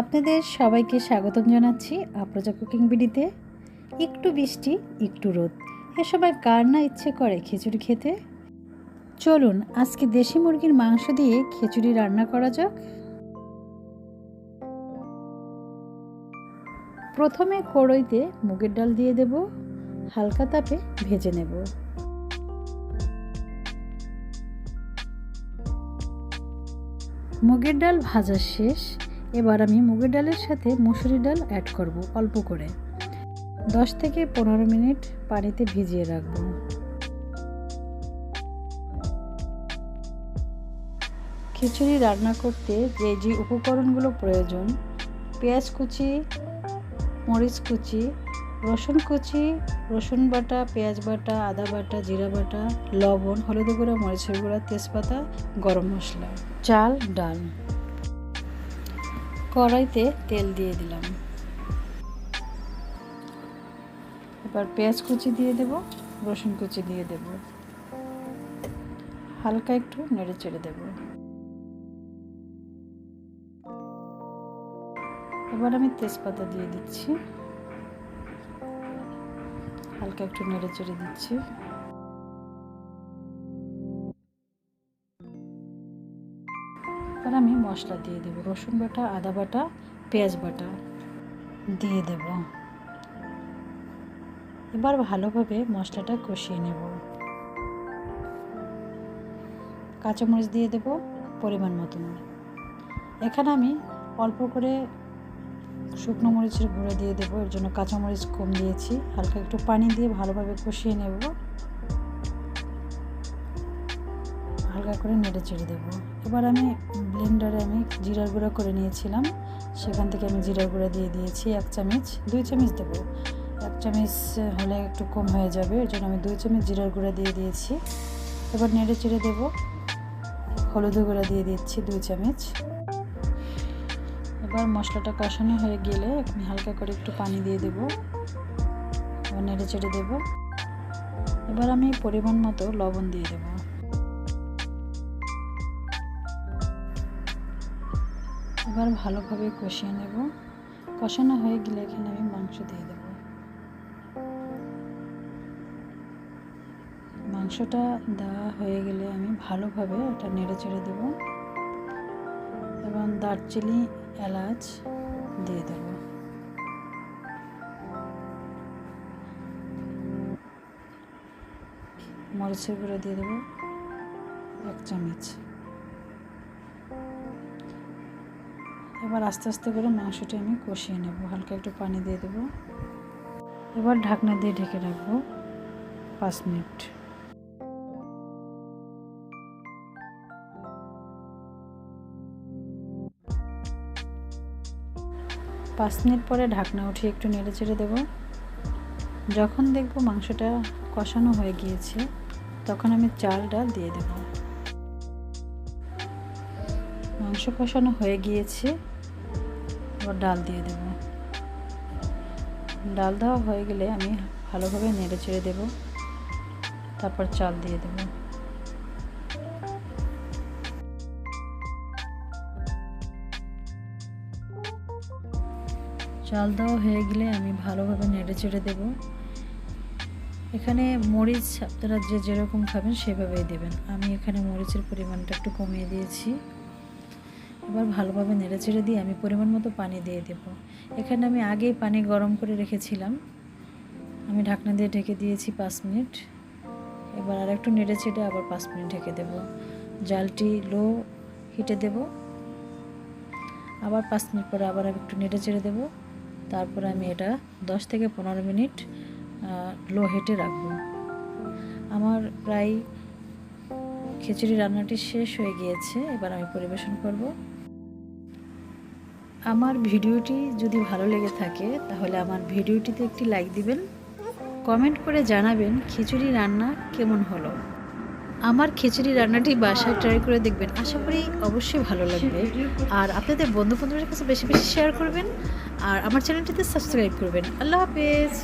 আপনাদের সবাইকে স্বাগতম জানাচ্ছি আফরোজা কুকিং ভিডিওতে। একটু বৃষ্টি একটু রোদ, এ সময় কার না ইচ্ছে করে খিচুড়ি খেতে। চলুন আজকে দেশি মুরগির মাংস দিয়ে খিচুড়ি রান্না করা যাক। প্রথমে কড়াইতে মুগের ডাল দিয়ে দেব, হালকা তাপে ভেজে নেব। মুগের ডাল ভাজা শেষ। এবার আমি মুগের ডালের সাথে মসুরি ডাল অ্যাড করব অল্প করে। 10 থেকে 15 মিনিট পানিতে ভিজিয়ে রাখব। খিচুড়ি রান্না করতে যে উপকরণগুলো প্রয়োজন: পেঁয়াজ কুচি, মরিচ কুচি, রসুন কুচি, রসুন বাটা, পেঁয়াজ বাটা, আদা বাটা, জিরা বাটা, লবণ, হলুদ গুঁড়া, মরিচের গুঁড়া, তেজপাতা, গরম মশলা, চাল, ডাল। কড়াইতে তেল দিয়ে দিলাম। এবার পেঁয়াজ কুচি দিয়ে দেব, রসুন কুচি দিয়ে দেব, হালকা একটু নেড়ে চেড়ে দেব। এবার আমি তেজপাতা দিয়ে দিচ্ছি, হালকা একটু নেড়ে চেড়ে দিচ্ছি। এবার আমি মশলা দিয়ে দেব, রসুন বাটা, আদা বাটা, পেঁয়াজ বাটা দিয়ে দেব। এবার ভালোভাবে মশলাটা কষিয়ে নেব। কাঁচামরিচ দিয়ে দেব পরিমাণ মতন। এখানে আমি অল্প করে শুকনো মরিচের গুঁড়ো দিয়ে দেবো, এর জন্য কাঁচামরিচ কম দিয়েছি। হালকা একটু পানি দিয়ে ভালোভাবে কষিয়ে নেব, হালকা করে নেড়ে চেড়ে দেবো। এবার আমি ব্লেন্ডারে জিরার গুঁড়া করে নিয়েছিলাম, সেখান থেকে আমি জিরার গুঁড়া দিয়ে দিয়েছি 1 চামচ। 2 চামচ দেবো, 1 চামচ হলে একটু কম হয়ে যাবে, এর জন্য আমি 2 চামচ জিরার গুঁড়া দিয়ে দিয়েছি। এবার নেড়ে চেড়ে দেবো। হলুদ গুঁড়া দিয়ে দিচ্ছি 2 চামচ। এবার মশলাটা কষানো হয়ে গেলে আমি হালকা করে একটু পানি দিয়ে দেবো, এবার নেড়ে চেড়ে দেবো। এবার আমি পরিমাণ মতো লবণ দিয়ে দেবো। এবার ভালোভাবে কষিয়ে নেব। কষানো হয়ে গেলে এখানে আমি মাংস দিয়ে দেব। মাংসটা দেওয়া হয়ে গেলে আমি ভালোভাবে এটা নেড়ে চেড়ে দেব এবং দারচিনি, এলাচ দিয়ে দেব। মরিচের গুঁড়ো দিয়ে দেব 1 চামচ। এবার আস্তে আস্তে করে মাংসটা আমি কষিয়ে নেব, হালকা একটু পানি দিয়ে দেব। এবার ঢাকনা দিয়ে ঢেকে রাখবো 5 মিনিট। পাঁচ মিনিট পরে ঢাকনা উঠিয়ে একটু নেড়ে চেড়ে দেবো। যখন দেখব মাংসটা কষানো হয়ে গিয়েছে তখন আমি চাল ডাল দিয়ে দেব। মাংস কষানো হয়ে গিয়েছে, এবার ডাল দিয়ে দেব। ডাল দেওয়া হয়ে গেলে আমি ভালোভাবে নেড়ে চেড়ে দেব, তারপর চাল দিয়ে দেব। চাল দেওয়া হয়ে গেলে আমি ভালোভাবে নেড়ে চেড়ে দেব। এখানে মরিচ আপনারা যেরকম খাবেন সেভাবেই দেবেন, আমি এখানে মরিচের পরিমাণটা একটু কমিয়ে দিয়েছি। এবার ভালোভাবে নেড়ে চেড়ে দিয়ে আমি পরিমাণ মতো পানি দিয়ে দেব। এখানে আমি আগেই পানি গরম করে রেখেছিলাম, আমি ঢাকনা দিয়ে ঢেকে দিয়েছি 5 মিনিট। এবার আর একটু নেড়ে চেড়ে আবার 5 মিনিট ঢেকে দেব। জালটি লো হিটে দেব। আবার 5 মিনিট পরে আবার একটু নেড়ে চেড়ে দেব। তারপরে আমি এটা 10 থেকে 15 মিনিট লো হিটে রাখবো। আমার প্রায় খিচুড়ি রান্নাটি শেষ হয়ে গিয়েছে, এবার আমি পরিবেশন করব। আমার ভিডিওটি যদি ভালো লেগে থাকে তাহলে আমার ভিডিওটিতে একটি লাইক দিবেন, কমেন্ট করে জানাবেন খিচুড়ি রান্না কেমন হলো। আমার খিচুড়ি রান্নাটি বাসায় ট্রাই করে দেখবেন, আশা করি অবশ্যই ভালো লাগবে। আর আপনাদের বন্ধু বান্ধবের কাছে বেশি বেশি শেয়ার করবেন আর আমার চ্যানেলটিতে সাবস্ক্রাইব করবেন। আল্লাহ হাফেজ।